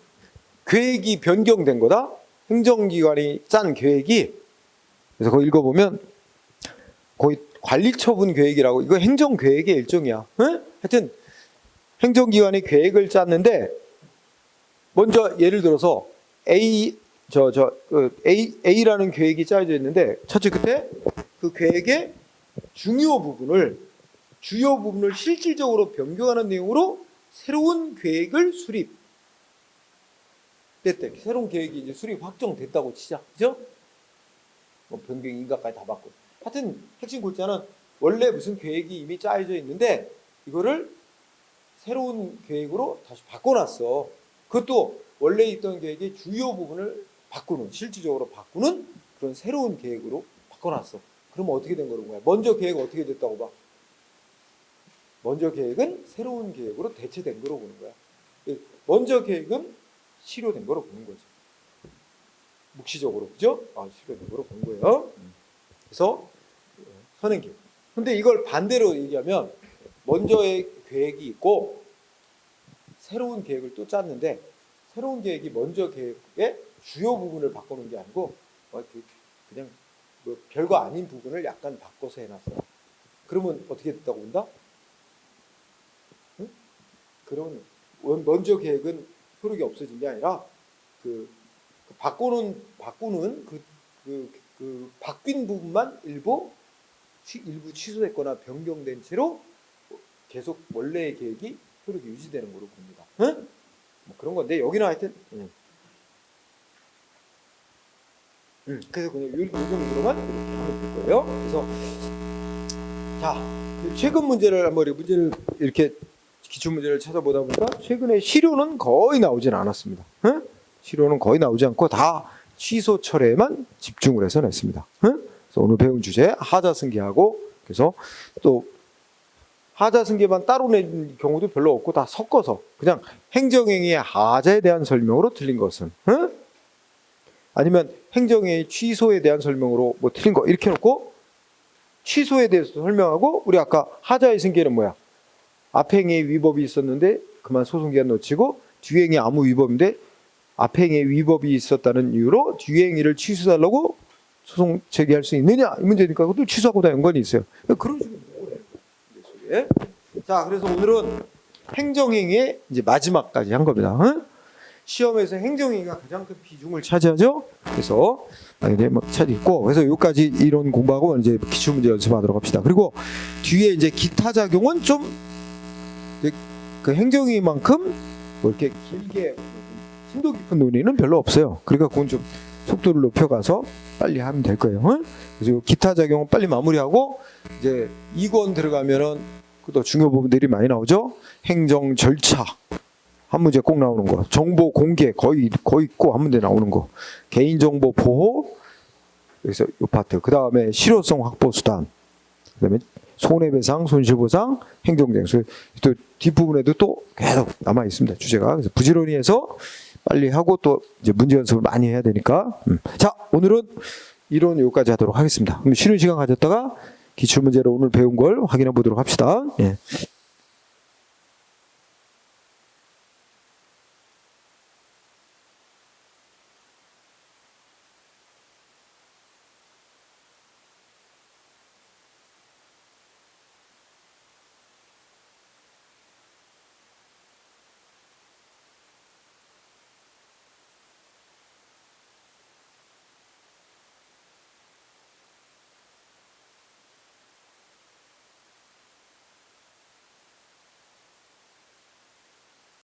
계획이 변경된 거다. 행정기관이 짠 계획이, 그래서 그거 읽어보면 거의 관리처분 계획이라고, 이거 행정계획의 일종이야. 응? 하여튼 행정기관이 계획을 짰는데, 먼저 예를 들어서 A라는 계획이 짜여져 있는데, 첫째 끝에 그 계획의 주요 부분을 실질적으로 변경하는 내용으로 새로운 계획을 수립됐대. 새로운 계획이 이제 수립 확정됐다고 치자. 그죠? 뭐 변경 인가까지 다 받고. 하여튼 핵심 골자는 원래 무슨 계획이 이미 짜여져 있는데 이거를 새로운 계획으로 다시 바꿔놨어. 그것도 원래 있던 계획의 주요 부분을 실질적으로 바꾸는 그런 새로운 계획으로 바꿔놨어. 그러면 어떻게 된 거는 거야? 먼저 계획은 어떻게 됐다고 봐? 먼저 계획은 새로운 계획으로 대체된 거로 보는 거야. 먼저 계획은 실효된 거로 보는 거지. 묵시적으로, 그죠? 시간적으로 본 거예요. 그래서 선행계획. 근데 이걸 반대로 얘기하면 먼저의 계획이 있고 새로운 계획을 또 짰는데 새로운 계획이 먼저 계획의 주요 부분을 바꾸는 게 아니고 그냥 뭐 별거 아닌 부분을 약간 바꿔서 해놨어요. 그러면 어떻게 됐다고 본다? 응? 그러면 먼저 계획은 효력이 없어진 게 아니라 바꾸는 바뀐 부분만 일부 취소됐거나 변경된 채로 계속 원래의 계획이 효력이 유지되는 거로 봅니다. 응? 뭐 그런 건데 여기는 하여튼 그래서 그냥 요 정도로만 이렇게 하면 될 거예요. 그래서 자 최근 문제를 이렇게 기출 문제를 찾아보다 보니까 최근에 시료는 거의 나오진 않았습니다. 응? 시료는 거의 나오지 않고 다 취소 철회에만 집중을 해서 냈습니다. 응? 그래서 오늘 배운 주제 하자승계하고 그래서 또 하자승계만 따로 낸 경우도 별로 없고 다 섞어서 그냥 행정행위의 하자에 대한 설명으로 틀린 것은 응? 아니면 행정행위 취소에 대한 설명으로 뭐 틀린 거 이렇게 놓고 취소에 대해서 설명하고 우리 아까 하자의 승계는 뭐야? 앞 행위의 위법이 있었는데 그만 소송기한 놓치고 뒤 행위 아무 위법인데 앞 행위의 위법이 있었다는 이유로 뒤 행위를 취소해달라고 소송 제기할 수 있느냐 이 문제니까 그것도 취소하고 다 연관이 있어요. 그런 식으로 예? 자, 그래서 오늘은 행정행위의 이제 마지막까지 한 겁니다. 응? 시험에서 행정행위가 가장 큰 비중을 차지하죠. 그래서 이제 뭐 차지했고, 그래서 여기까지 이론 공부하고 이제 기출 문제 연습하도록 합시다. 그리고 뒤에 이제 기타 작용은 좀 그 행정행위만큼 뭐 이렇게 길게 심도 깊은 논의는 별로 없어요. 그러니까 그건 좀 속도를 높여가서 빨리 하면 될 거예요. 응? 그래서 기타 작용은 빨리 마무리하고 이제 2권 들어가면은 또 중요 부분들이 많이 나오죠. 행정 절차 한 문제 꼭 나오는 거, 정보 공개 거의 꼭 한 문제 나오는 거, 개인 정보 보호 그래서 이 파트, 그 다음에 실효성 확보 수단, 그다음에 손해배상, 손실보상, 행정쟁수 또 뒷부분에도 또 계속 남아 있습니다 주제가. 그래서 부지런히 해서 빨리 하고 또 이제 문제 연습을 많이 해야 되니까. 자, 오늘은 이론 여기까지 하도록 하겠습니다. 그럼 쉬는 시간 가졌다가 기출 문제로 오늘 배운 걸 확인해 보도록 합시다. 예.